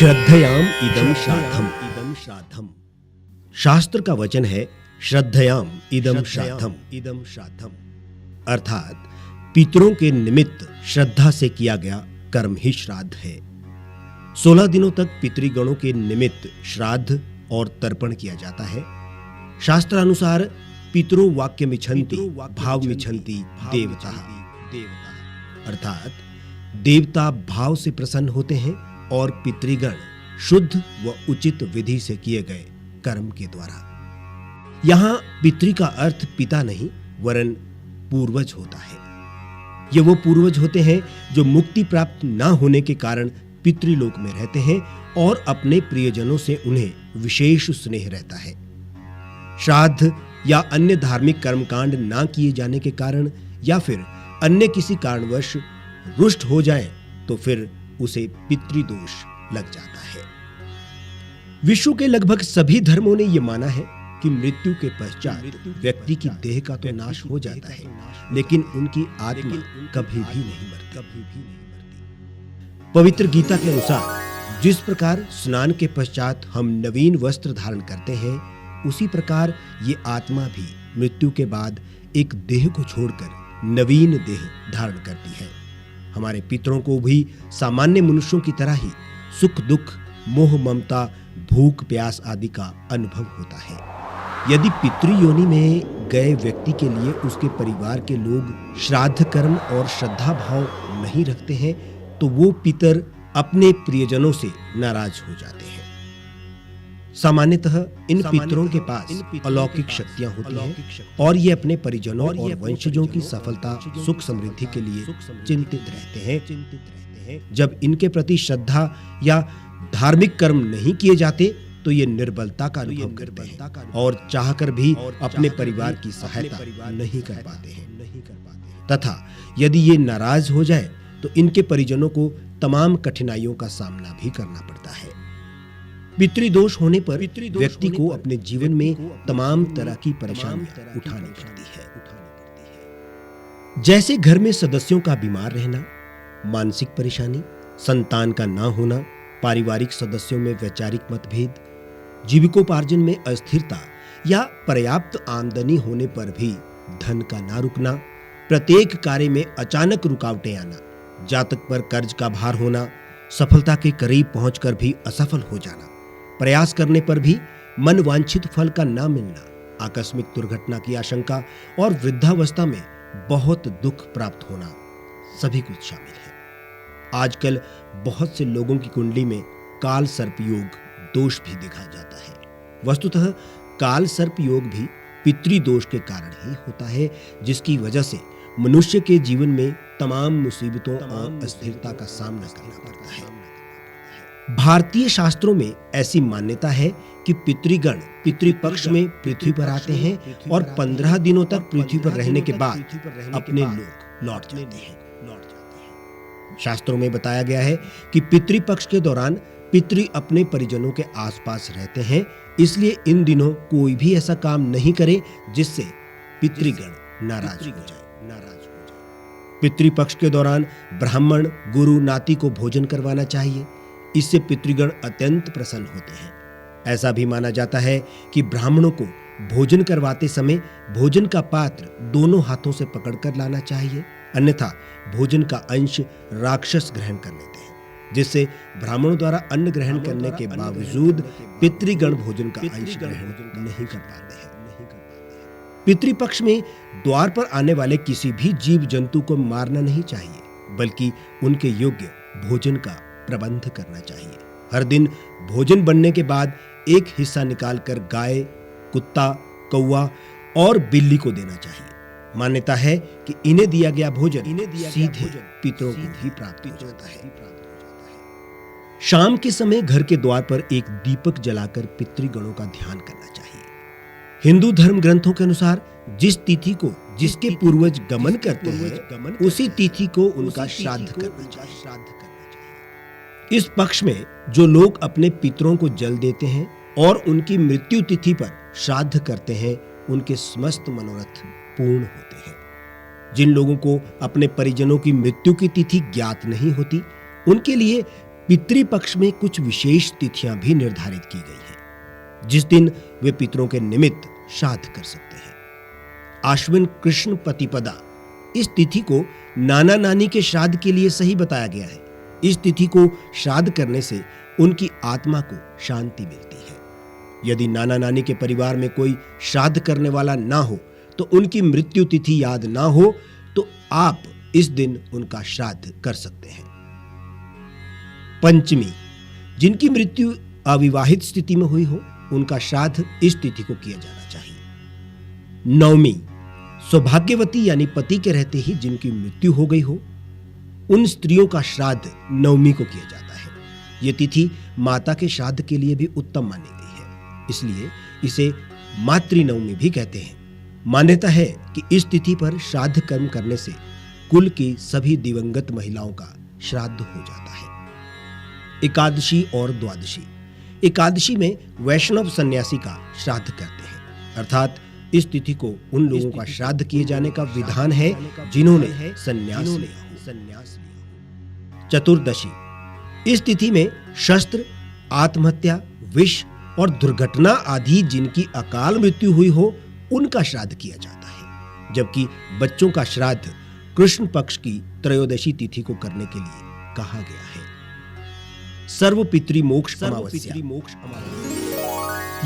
श्रद्धयाम इदम श्राद्धम। शास्त्र का वचन है श्रद्धयाम इदम श्राद्धम, अर्थात पितरों के निमित्त श्रद्धा से किया गया कर्म ही श्राद्ध है। 16 दिनों तक पितृगणों के निमित्त श्राद्ध और तर्पण किया जाता है। शास्त्रानुसार पितरो वाक्य मिच्छन्ति भाव मिच्छन्ति देवता, अर्थात देवता भाव से प्रसन्न होते हैं और पितृगण शुद्ध व उचित विधि से किए गए कर्म के द्वारा। यहां पितृ का अर्थ पिता नहीं वरन पूर्वज होता है। ये वो पूर्वज होते हैं जो मुक्ति प्राप्त न होने के कारण पितृलोक में रहते हैं और अपने प्रियजनों से उन्हें विशेष स्नेह रहता है। श्राद्ध या अन्य धार्मिक कर्मकांड ना किए जाने के कारण या फिर अन्य किसी कारणवश रुष्ट हो जाए तो फिर उसे पितृदोष लग जाता है। विश्व के लगभग सभी धर्मों ने यह माना है कि मृत्यु के पश्चात व्यक्ति की देह का तो नाश हो जाता है, लेकिन उनकी आत्मा कभी भी नहीं मरती। पवित्र गीता के अनुसार जिस प्रकार स्नान के पश्चात हम नवीन वस्त्र धारण करते हैं, उसी प्रकार ये आत्मा भी मृत्यु के बाद एक देह को छोड़कर नवीन देह धारण करती है। हमारे पितरों को भी सामान्य मनुष्यों की तरह ही सुख दुख, मोह ममता, भूख प्यास आदि का अनुभव होता है। यदि पितृयोनि में गए व्यक्ति के लिए उसके परिवार के लोग श्राद्ध कर्म और श्रद्धा भाव नहीं रखते हैं तो वो पितर अपने प्रियजनों से नाराज हो जाते हैं। सामान्यतः इन पितरों के पास अलौकिक शक्तियां होती हैं और ये अपने परिजनों और वंशजों की सफलता सुख समृद्धि के लिए चिंतित रहते हैं। जब इनके प्रति श्रद्धा या धार्मिक कर्म नहीं किए जाते तो ये निर्बलता का अनुभव करते हैं और चाहकर भी अपने परिवार की सहायता नहीं कर पाते हैं। तथा यदि ये नाराज हो जाए तो इनके परिजनों को तमाम कठिनाइयों का सामना भी करना पड़ता है। पितृदोष होने पर व्यक्ति को अपने जीवन में तमाम तरह की परेशानियां उठानी पड़ती है। जैसे घर में सदस्यों का बीमार रहना, मानसिक परेशानी, संतान का ना होना, पारिवारिक सदस्यों में वैचारिक मतभेद, जीविकोपार्जन में अस्थिरता या पर्याप्त आमदनी होने पर भी धन का ना रुकना, प्रत्येक कार्य में अचानक रुकावटें आना, जातक पर कर्ज का भार होना, सफलता के करीब पहुंचकर भी असफल हो जाना, प्रयास करने पर भी मन वांछित फल का ना मिलना, आकस्मिक दुर्घटना की आशंका और वृद्धावस्था में बहुत दुख प्राप्त होना, सभी कुछ शामिल है। आजकल बहुत से लोगों की कुंडली में काल सर्प योग दोष भी देखा जाता है। वस्तुतः काल सर्प योग भी पितृदोष के कारण ही होता है, जिसकी वजह से मनुष्य के जीवन में तमाम मुसीबतों और अस्थिरता का सामना करना पड़ता है। भारतीय शास्त्रों में ऐसी मान्यता है कि पितृगण पितृपक्ष में पृथ्वी पर आते हैं और 15 दिनों तक पृथ्वी पर रहने के बाद अपने लोक लौट जाते हैं। शास्त्रों में बताया गया है कि पितृपक्ष के दौरान पितृ अपने परिजनों के आसपास रहते हैं, इसलिए इन दिनों कोई भी ऐसा काम नहीं करे जिससे पितृगण नाराज हो जाए। पितृपक्ष के दौरान ब्राह्मण गुरु नाती को भोजन करवाना चाहिए। इससे पितृगण अत्यंत प्रसन्न होते हैं। ऐसा भी माना जाता है कि ब्राह्मणों को भोजन करवाते समय भोजन का पात्र दोनों हाथों से पकड़कर लाना चाहिए, अन्यथा भोजन का अंश राक्षस ग्रहण कर लेते हैं, जिससे ब्राह्मणों द्वारा अन्न ग्रहण करने के बावजूद पितृगण भोजन का अंश ग्रहण नहीं कर पाते हैं। पितृपक्ष में द्वार पर आने वाले किसी भी जीव जंतु को मारना नहीं चाहिए, बल्कि उनके योग्य भोजन का प्रबंध करना चाहिए। हर दिन भोजन बनने के बाद एक हिस्सा निकालकर गाय, कुत्ता, कौवा और बिल्ली को देना चाहिए। मान्यता है कि इन्हें दिया गया भोजन सीधे पितरों को भी प्राप्त हो जाता है। शाम के समय घर के द्वार पर एक दीपक जलाकर पितृगणों का ध्यान करना चाहिए। हिंदू धर्म ग्रंथों के अनुसार जिस तिथि को जिसके पूर्वज गमन करते हैं, उसी तिथि को उनका श्राद्ध करना चाहिए। इस पक्ष में जो लोग अपने पितरों को जल देते हैं और उनकी मृत्यु तिथि पर श्राद्ध करते हैं, उनके समस्त मनोरथ पूर्ण होते हैं। जिन लोगों को अपने परिजनों की मृत्यु की तिथि ज्ञात नहीं होती, उनके लिए पितृपक्ष में कुछ विशेष तिथियां भी निर्धारित की गई हैं, जिस दिन वे पितरों के निमित्त श्राद्ध कर सकते हैं। आश्विन कृष्ण प्रतिपदा, इस तिथि को नाना नानी के श्राद्ध के लिए सही बताया गया है। इस तिथि को श्राद्ध करने से उनकी आत्मा को शांति मिलती है। यदि नाना नानी के परिवार में कोई श्राद्ध करने वाला ना हो, तो उनकी मृत्यु तिथि याद ना हो, तो आप इस दिन उनका श्राद्ध कर सकते हैं। पंचमी, जिनकी मृत्यु अविवाहित स्थिति में हुई हो, उनका श्राद्ध इस तिथि को किया जाना चाहिए। नवमी, सौभाग्यवती यानी पति के रहते ही जिनकी मृत्यु हो गई हो, उन स्त्रियों का श्राद्ध नवमी को किया जाता है। यह तिथि माता के श्राद्ध के लिए भी उत्तम मानी गई है, इसलिए इसे मातृनवमी भी कहते हैं। मान्यता है कि इस तिथि पर श्राद्ध कर्म करने से कुल की सभी दिवंगत महिलाओं का श्राद्ध हो जाता है। एकादशी और द्वादशी, एकादशी में वैष्णव सन्यासी का श्राद्ध करते हैं, अर्थात इस तिथि को उन लोगों का श्राद्ध किए जाने का विधान है जिन्होंने संन्यास लिया। चतुर्दशी, इस तिथि में शस्त्र, आत्महत्या, विष और दुर्घटना आदि जिनकी अकाल मृत्यु हुई हो, उनका श्राद्ध किया जाता है, जबकि बच्चों का श्राद्ध कृष्ण पक्ष की त्रयोदशी तिथि को करने के लिए कहा गया है। सर्व पितृमोक्ष अमावस्या,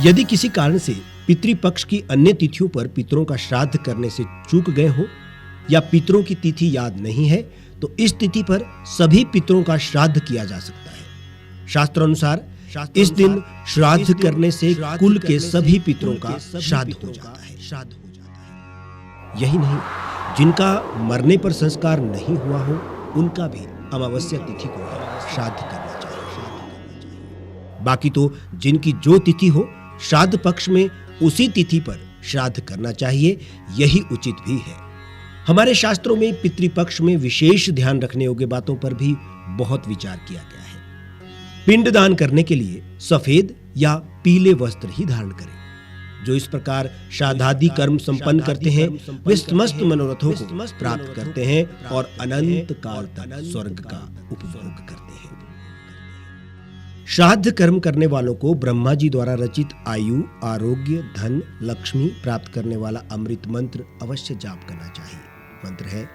यदि किसी कारण से पितृपक्ष की अन्य तिथियों पर पितरों का श्राद्ध करने से चूक गए हो या पितरों की तिथि याद नहीं है, तो इस तिथि पर सभी पितरों का श्राद्ध किया जा सकता है। शास्त्रानुसार इस दिन श्राद्ध करने से कुल के सभी पितरों का श्राद्ध हो जाता है। यही नहीं, जिनका मरने पर संस्कार नहीं हुआ हो, उनका भी अमावस्या तिथि को श्राद्ध करना चाहिए। बाकी तो जिनकी जो तिथि हो, श्राद्ध पक्ष में उसी तिथि पर श्राद्ध करना चाहिए, यही उचित भी है। हमारे शास्त्रों में पितृपक्ष में विशेष ध्यान रखने योग्य बातों पर भी बहुत विचार किया गया है। पिंडदान करने के लिए सफेद या पीले वस्त्र ही धारण करें। जो इस प्रकार श्राद्धादि कर्म संपन्न करते हैं, वे समस्त मनोरथों को प्राप्त करते हैं और अनंत काल तक स्वर्ग का उपभोग करते हैं। श्राद्ध कर्म करने वालों को ब्रह्मा जी द्वारा रचित आयु, आरोग्य, धन, लक्ष्मी प्राप्त करने वाला अमृत मंत्र अवश्य जाप करना चाहिए। मंत्र है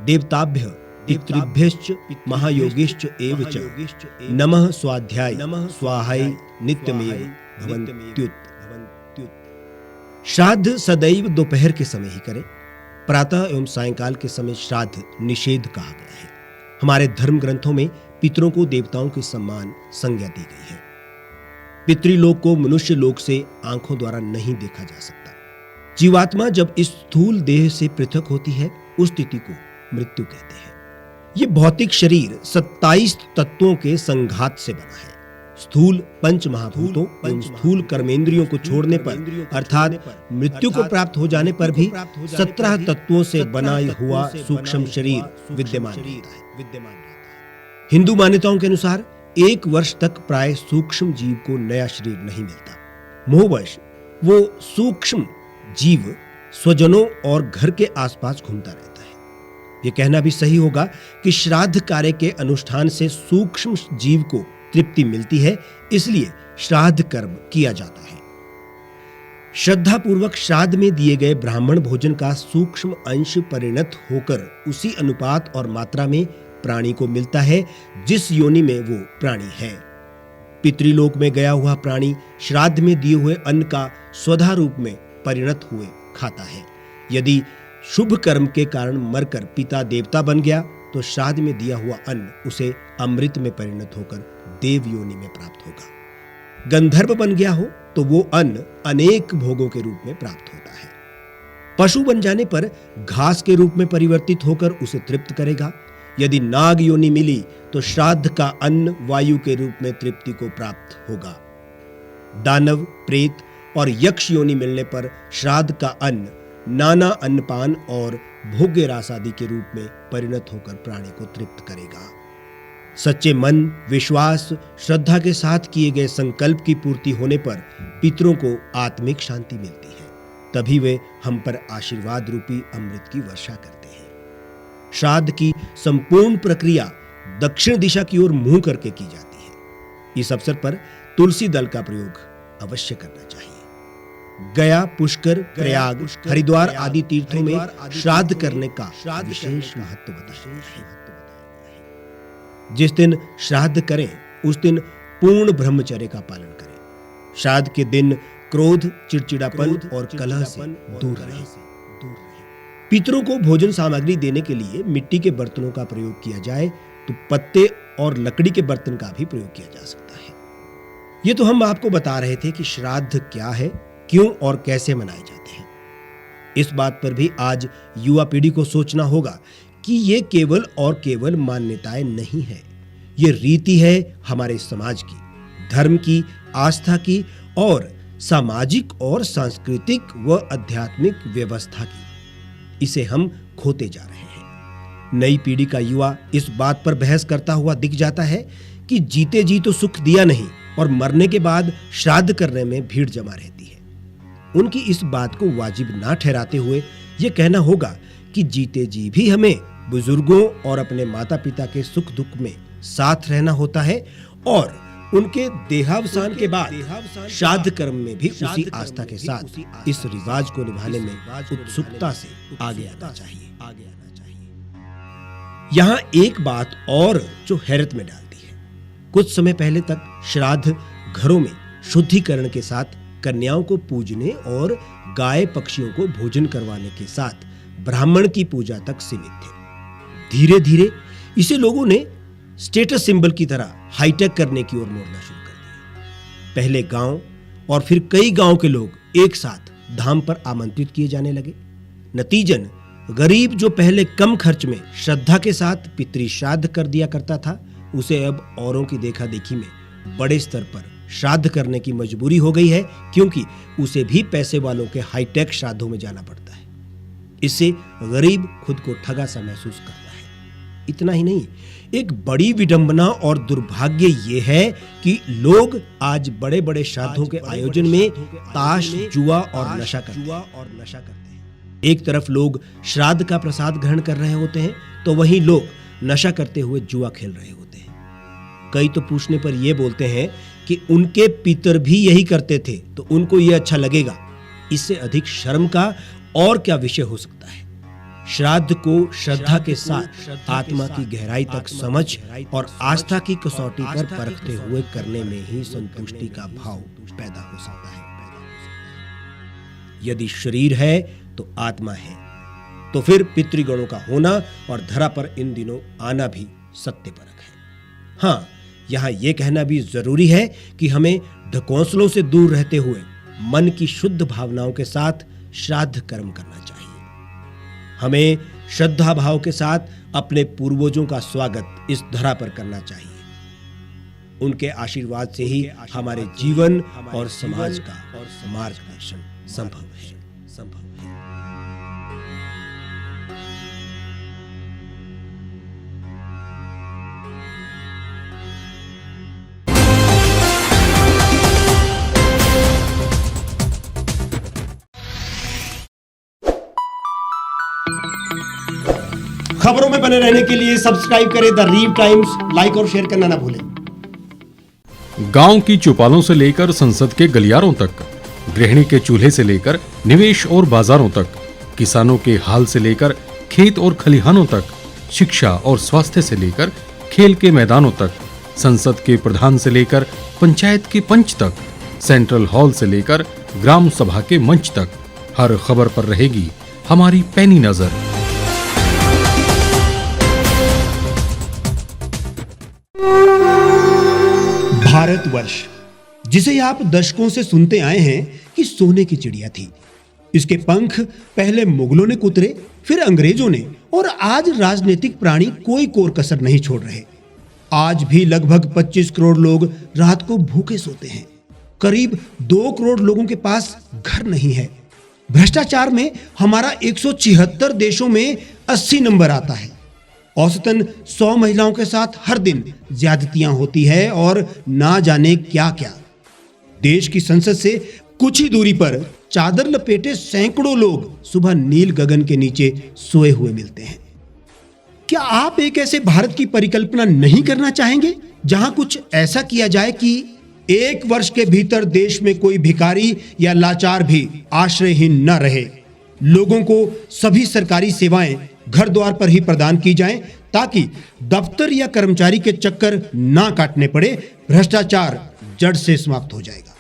देवताभ्य पितृभ्यश्च महायोगिश्च एव च नमः स्वाध्याय स्वाहाय नित्यमेव भवन्त्युत। श्राद्ध सदैव दोपहर के समय ही करें। प्रातः एवं सायंकाल के समय श्राद्ध निषेध कहा गया है। हमारे धर्म ग्रंथों में पितरों को देवताओं के समान संज्ञा दी गई है। पितृलोक को मनुष्य लोक से आंखों द्वारा नहीं देखा जा सकता। जीवात्मा जब इस स्थूल देह से पृथक होती है, उस स्थिति को मृत्यु कहते हैं। यह भौतिक शरीर 27 तत्वों के संघात से बना है। स्थूल पंच महाभूतों एवं स्थूल कर्मेंद्रियों को छोड़ने पर, अर्थात मृत्यु को प्राप्त हो जाने पर भी 17 तत्वों से बना हुआ सूक्ष्म शरीर विद्यमान रहता है। हिंदू मान्यताओं के अनुसार 1 वर्ष तक प्राय सूक्ष्म जीव को नया शरीर नहीं मिलता। मोहवश वो सूक्ष्म जीव स्वजनों और घर के आसपास घूमता रहता है। यह कहना भी सही होगा कि श्राद्ध कार्य के अनुष्ठान से सूक्ष्म जीव को तृप्ति मिलती है, इसलिए श्राद्ध कर्म किया जाता है। श्रद्धा पूर्वक श्राद्ध में दिए गए ब्राह्मण भोजन का सूक्ष्म अंश परिणत होकर उसी अनुपात और मात्रा में प्राणी को मिलता है जिस योनि में वो प्राणी है। पितृलोक में गया हुआ प्राणी श्राद्ध में दिए हुए अन्न का स्वधा रूप में परिणत हुए खाता है। यदि शुभ कर्म के कारण मरकर पिता देवता बन गया, तो श्राद्ध में दिया हुआ अन्न उसे अमृत में परिणत होकर देव योनि में प्राप्त होगा। गंधर्व बन गया हो तो वो अन्न अनेक भोगों के रूप में प्राप्त होता है। पशु बन जाने पर घास के रूप में परिवर्तित होकर उसे तृप्त करेगा। यदि नाग योनि मिली तो श्राद्ध का अन्न वायु के रूप में तृप्ति को प्राप्त होगा। दानव, प्रेत और यक्ष योनि मिलने पर श्राद्ध का अन्न नाना अन्नपान और भोग्य रास आदि के रूप में परिणत होकर प्राणी को तृप्त करेगा। सच्चे मन, विश्वास, श्रद्धा के साथ किए गए संकल्प की पूर्ति होने पर पितरों को आत्मिक शांति मिलती है। तभी वे हम पर आशीर्वाद रूपी अमृत की वर्षा करते हैं। श्राद्ध की संपूर्ण प्रक्रिया दक्षिण दिशा की ओर मुंह करके की जाती है। इस अवसर पर तुलसी दल का प्रयोग अवश्य करना चाहिए। गया, पुष्कर, प्रयाग, हरिद्वार आदि तीर्थों में श्राद्ध करने का विशेष महत्व बताया है। जिस दिन श्राद्ध करें उस दिन पूर्ण ब्रह्मचर्य का पालन करें। श्राद्ध के दिन क्रोध, चिड़चिड़ापन और कलह से दूर रहें। पितरों को भोजन सामग्री देने के लिए मिट्टी के बर्तनों का प्रयोग किया जाए तो पत्ते और लकड़ी के बर्तन का भी प्रयोग किया जा सकता है। ये तो हम आपको बता रहे थे कि श्राद्ध क्या है, क्यों और कैसे मनाए जाते हैं। इस बात पर भी आज युवा पीढ़ी को सोचना होगा कि ये केवल और केवल मान्यताएं नहीं है, ये रीति है हमारे समाज की, धर्म की, आस्था की और सामाजिक और सांस्कृतिक व आध्यात्मिक व्यवस्था की। इसे हम खोते जा रहे हैं। नई पीढ़ी का युवा इस बात पर बहस करता हुआ दिख जाता है कि जीते जी तो सुख दिया नहीं और मरने के बाद श्राद्ध करने में भीड़ जमा रहती है। उनकी इस बात को वाजिब ना ठहराते हुए ये कहना होगा कि जीते जी भी हमें बुजुर्गों और अपने माता पिता के सुख दुख में साथ रहना होता है और उनके देहावसान के बाद श्राद्ध कर्म में भी उसी आस्था के साथ इस रिवाज को निभाने में उत्सुकता से आगे आना चाहिए। यहाँ एक बात और जो हैरत में डालती है, कुछ समय पहले तक श्राद्ध घरों में शुद्धिकरण के साथ कन्याओं को पूजने और गाय पक्षियों को भोजन करवाने के साथ ब्राह्मण की पूजा तक सीमित थे। धीरे धीरे इसे लोगों ने स्टेटस सिंबल की तरह हाईटेक करने की ओर मोड़ना शुरू कर दिया। पहले गांव और फिर कई गांव के लोग एक साथ धाम पर आमंत्रित किए जाने लगे। नतीजन गरीब जो पहले कम खर्च में श्रद्धा के साथ पितृ श्राद्ध कर दिया करता था, उसे अब औरों की देखा देखी में बड़े स्तर पर श्राद्ध करने की मजबूरी हो गई है, क्योंकि उसे भी पैसे वालों के हाईटेक श्राद्धों में जाना पड़ता है। इससे गरीब खुद को ठगा सा महसूस करता है। इतना ही नहीं, एक बड़ी विडंबना और दुर्भाग्य ये है कि लोग आज बड़े बड़े श्राद्धों के आयोजन में ताश, जुआ और नशा करते हैं। एक तरफ लोग श्राद्ध का प्रसाद ग्रहण कर रहे होते हैं तो वहीं लोग नशा करते हुए जुआ खेल रहे होते हैं। कई तो पूछने पर यह बोलते हैं कि उनके पितर भी यही करते थे तो उनको यह अच्छा लगेगा। इससे अधिक शर्म का और क्या विषय हो सकता है। श्राद्ध को श्रद्धा के साथ आत्मा की गहराई तक समझ और आस्था की कसौटी पर परखते हुए करने में ही संतुष्टि का भाव पैदा हो सकता है। यदि शरीर है तो आत्मा है, तो फिर पितृगणों का होना और धरा पर इन दिनों आना भी सत्यपरक है। हाँ, यहाँ यह कहना भी जरूरी है कि हमें ढकोंसलों से दूर रहते हुए मन की शुद्ध भावनाओं के साथ श्राद्ध कर्म करना चाहिए। हमें श्रद्धा भाव के साथ अपने पूर्वजों का स्वागत इस धरा पर करना चाहिए। उनके आशीर्वाद से ही हमारे जीवन और समाज का मार्गदर्शन संभव है। खबरों में बने रहने के लिए सब्सक्राइब करें द रीव टाइम्स, लाइक और शेयर करना ना भूलें। गांव की चौपालों से लेकर संसद के गलियारों तक, गृहिणी के चूल्हे से लेकर निवेश और बाजारों तक, किसानों के हाल से लेकर खेत और खलिहानों तक, शिक्षा और स्वास्थ्य से लेकर खेल के मैदानों तक, संसद के प्रधान से लेकर पंचायत के पंच तक, सेंट्रल हॉल से लेकर ग्राम सभा के मंच तक, हर खबर पर रहेगी हमारी पैनी नजर। भारतवर्ष, जिसे आप दशकों से सुनते आए हैं कि सोने की चिड़िया थी, इसके पंख पहले मुगलों ने कुतरे, फिर अंग्रेजों ने, और आज राजनीतिक प्राणी कोई कोर कसर नहीं छोड़ रहे। आज भी लगभग 25 करोड़ लोग रात को भूखे सोते हैं। करीब 2 करोड़ लोगों के पास घर नहीं है। भ्रष्टाचार में हमारा 176 देशों में 80 नंबर आता है। औसतन 100 महिलाओं के साथ हर दिन ज्यादतियां होती है और ना जाने क्या क्या। देश की संसद से कुछ ही दूरी पर चादर लपेटे सैकड़ों लोग सुबह नील गगन के नीचे सोए हुए मिलते हैं। क्या आप एक ऐसे भारत की परिकल्पना नहीं करना चाहेंगे जहां कुछ ऐसा किया जाए कि 1 वर्ष के भीतर देश में कोई भिखारी या लाचार भी आश्रयहीन न रहे, लोगों को सभी सरकारी सेवाएं घर द्वार पर ही प्रदान की जाएं ताकि दफ्तर या कर्मचारी के चक्कर ना काटने पड़े, भ्रष्टाचार जड़ से समाप्त हो जाएगा।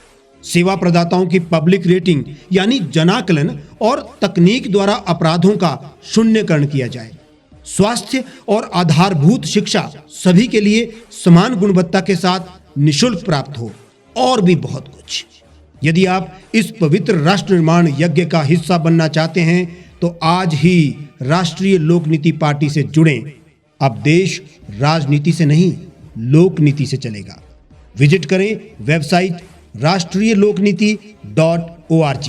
सेवा प्रदाताओं की पब्लिक रेटिंग यानी जनाकलन और तकनीक द्वारा अपराधों का शून्यकरण किया जाए। स्वास्थ्य और आधारभूत शिक्षा सभी के लिए समान गुणवत्ता के साथ निशुल्क प्राप्त हो और भी बहुत कुछ। यदि आप इस पवित्र राष्ट्र निर्माण यज्ञ का हिस्सा बनना चाहते हैं तो आज ही राष्ट्रीय लोक नीति पार्टी से जुड़ें। अब देश राजनीति से नहीं, लोक नीति से चलेगा। विजिट करें वेबसाइट rashtriyalokniti.org।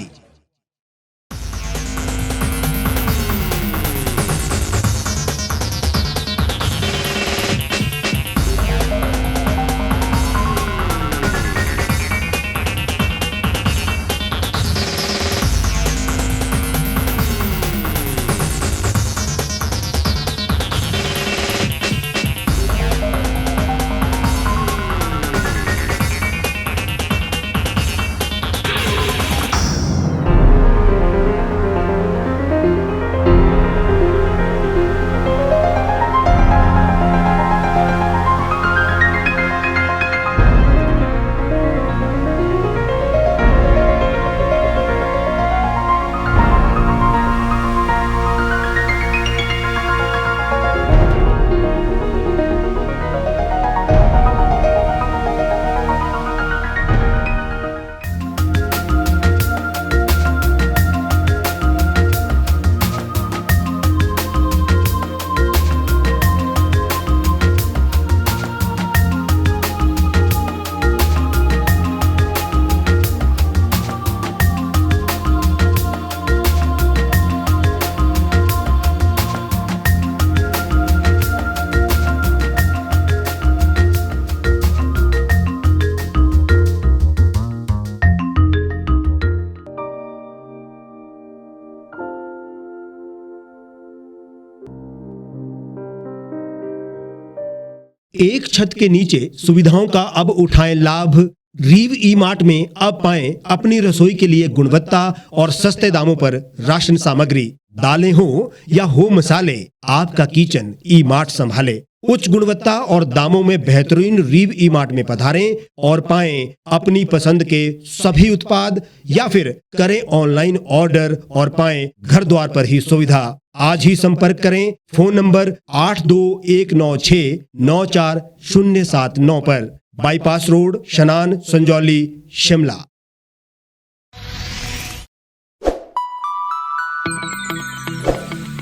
एक छत के नीचे सुविधाओं का अब उठाएं लाभ। रीव ई मार्ट में अब पाएं अपनी रसोई के लिए गुणवत्ता और सस्ते दामों पर राशन सामग्री। दालें हो या हो मसाले, आपका किचन ई मार्ट संभाले। उच्च गुणवत्ता और दामों में बेहतरीन रीव ई मार्ट में पधारें और पाएं अपनी पसंद के सभी उत्पाद, या फिर करें ऑनलाइन ऑर्डर और पाएं घर द्वार पर ही सुविधा। आज ही संपर्क करें फोन नंबर 8219694079 पर, बाईपास रोड, शनान, संजौली, शिमला।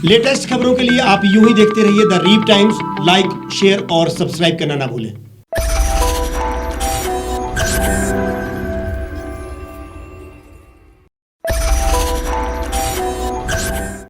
लेटेस्ट खबरों के लिए आप यूं ही देखते रहिए द रीव टाइम्स। लाइक, शेयर और सब्सक्राइब करना ना भूलें।